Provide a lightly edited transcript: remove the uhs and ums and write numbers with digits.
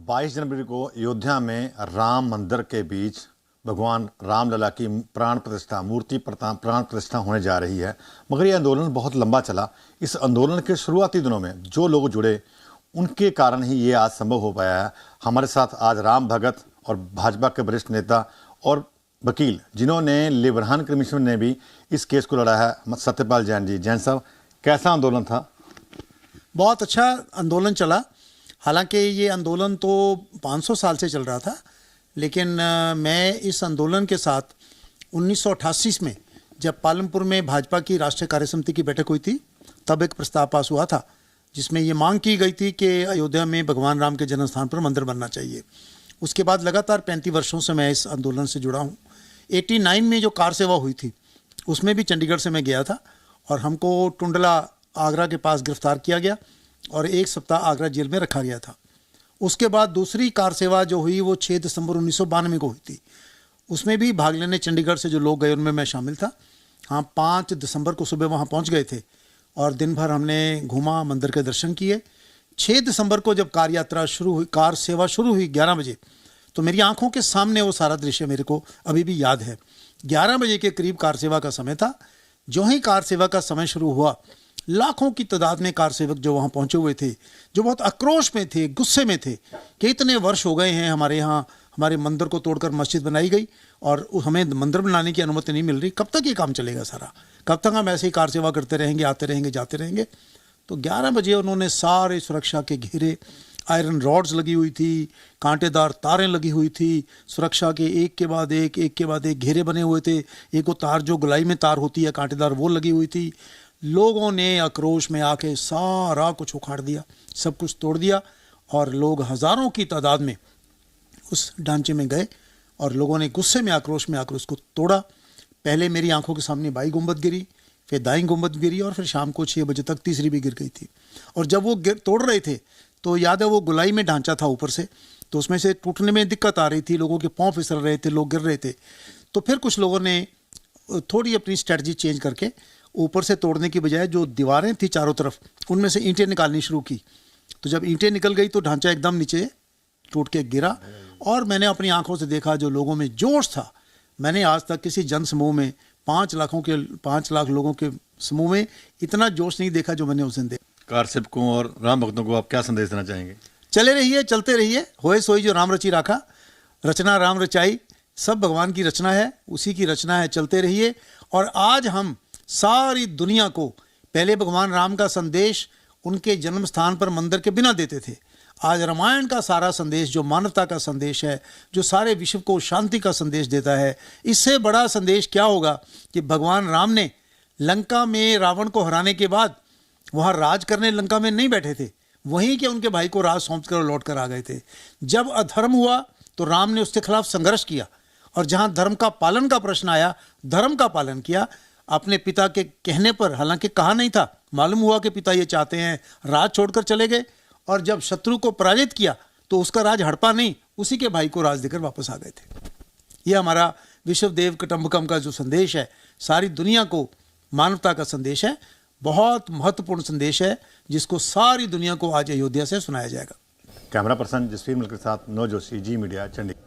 22 जनवरी को अयोध्या में राम मंदिर के बीच भगवान रामलला की प्राण प्रतिष्ठा प्राण प्रतिष्ठा होने जा रही है। मगर ये आंदोलन बहुत लंबा चला। इस आंदोलन के शुरुआती दिनों में जो लोग जुड़े उनके कारण ही ये आज संभव हो पाया है। हमारे साथ आज राम भगत और भाजपा के वरिष्ठ नेता और वकील जिन्होंने लिबरान कमीशन ने भी इस केस को लड़ा है, सत्यपाल जैन जी। जैन साहब, कैसा आंदोलन था? बहुत अच्छा आंदोलन चला। हालांकि ये आंदोलन तो 500 साल से चल रहा था, लेकिन मैं इस आंदोलन के साथ 1988 में जब पालमपुर में भाजपा की राष्ट्रीय कार्यसमिति की बैठक हुई थी, तब एक प्रस्ताव पास हुआ था जिसमें ये मांग की गई थी कि अयोध्या में भगवान राम के जन्म स्थान पर मंदिर बनना चाहिए। उसके बाद लगातार 35 वर्षों से मैं इस आंदोलन से जुड़ा हूँ। 89 में जो कार सेवा हुई थी उसमें भी चंडीगढ़ से मैं गया था और हमको टुंडला आगरा के पास गिरफ्तार किया गया और 1 सप्ताह आगरा जेल में रखा गया था। उसके बाद दूसरी कार सेवा जो हुई वो 6 दिसंबर 1992 को हुई थी। उसमें भी भाग लेने चंडीगढ़ से जो लोग गए उनमें मैं शामिल था। हाँ, 5 दिसंबर को सुबह वहाँ पहुँच गए थे और दिन भर हमने घूमा, मंदिर के दर्शन किए। 6 दिसंबर को जब कार यात्रा शुरू हुई, कार सेवा शुरू हुई 11 बजे, तो मेरी आंखों के सामने वो सारा दृश्य मेरे को अभी भी याद है। 11 बजे के करीब कार सेवा का समय था। जो ही कार सेवा का समय शुरू हुआ, लाखों की तादाद में कार सेवक जो वहाँ पहुँचे हुए थे, जो बहुत आक्रोश में थे, गुस्से में थे कि इतने वर्ष हो गए हैं हमारे यहाँ, हमारे मंदिर को तोड़कर मस्जिद बनाई गई और हमें मंदिर बनाने की अनुमति नहीं मिल रही। कब तक ये काम चलेगा सारा? कब तक हम ऐसे ही कार सेवा करते रहेंगे, आते रहेंगे, जाते रहेंगे? तो 11 बजे उन्होंने सारे सुरक्षा के घेरे, आयरन रॉड्स लगी हुई थी, कांटेदार तारें लगी हुई थी, सुरक्षा के एक के बाद एक घेरे बने हुए थे। एक वो तार जो गुलाई में तार होती है कांटेदार, वो लगी हुई थी। लोगों ने आक्रोश में आके सारा कुछ उखाड़ दिया, सब कुछ तोड़ दिया और लोग हज़ारों की तादाद में उस ढांचे में गए और लोगों ने गुस्से में आक्रोश में आकर उसको तोड़ा। पहले मेरी आंखों के सामने बाई गुंबद गिरी, फिर दाई गुंबद गिरी और फिर शाम को 6 बजे तक तीसरी भी गिर गई थी। और जब वो तोड़ रहे थे तो याद है वो गुलाई में ढांचा था ऊपर से, तो उसमें से टूटने में दिक्कत आ रही थी, लोगों के पाँव फिसल रहे थे, लोग गिर रहे थे। तो फिर कुछ लोगों ने थोड़ी अपनी स्ट्रेटजी चेंज करके ऊपर से तोड़ने की बजाय जो दीवारें थी चारों तरफ, उनमें से ईंटें निकालनी शुरू की। तो जब ईंटें निकल गई तो ढांचा एकदम नीचे टूट के गिरा और मैंने अपनी आंखों से देखा जो लोगों में जोश था। मैंने आज तक किसी जन समूह में 5 लाख लोगों के समूह में इतना जोश नहीं देखा जो मैंने उस दिन देखा। कार सेवकों और राम भक्तों को आप क्या संदेश देना चाहेंगे? चले रहिए, चलते रहिए, होए सोई जो राम रची राखा, रचना राम रचाई, सब भगवान की रचना है, उसी की रचना है, चलते रहिए। और आज हम सारी दुनिया को पहले भगवान राम का संदेश उनके जन्म स्थान पर मंदिर के बिना देते थे। आज रामायण का सारा संदेश जो मानवता का संदेश है, जो सारे विश्व को शांति का संदेश देता है, इससे बड़ा संदेश क्या होगा कि भगवान राम ने लंका में रावण को हराने के बाद वहाँ राज करने लंका में नहीं बैठे थे, वहीं के उनके भाई को राज सौंप कर लौट कर आ गए थे। जब अधर्म हुआ तो राम ने उसके खिलाफ संघर्ष किया और जहाँ धर्म का पालन का प्रश्न आया, धर्म का पालन किया अपने पिता के कहने पर। हालांकि कहा नहीं था, मालूम हुआ कि पिता ये चाहते हैं, राज छोड़कर चले गए और जब शत्रु को पराजित किया तो उसका राज हड़पा नहीं, उसी के भाई को राज देकर वापस आ गए थे। ये हमारा विश्वदेव कुटुंबकम का जो संदेश है, सारी दुनिया को मानवता का संदेश है, बहुत महत्वपूर्ण संदेश है जिसको सारी दुनिया को आज अयोध्या से सुनाया जाएगा। कैमरा पर्सन जसवीर मलिक के साथ नौ जोशी, जी मीडिया, चंडीगढ़।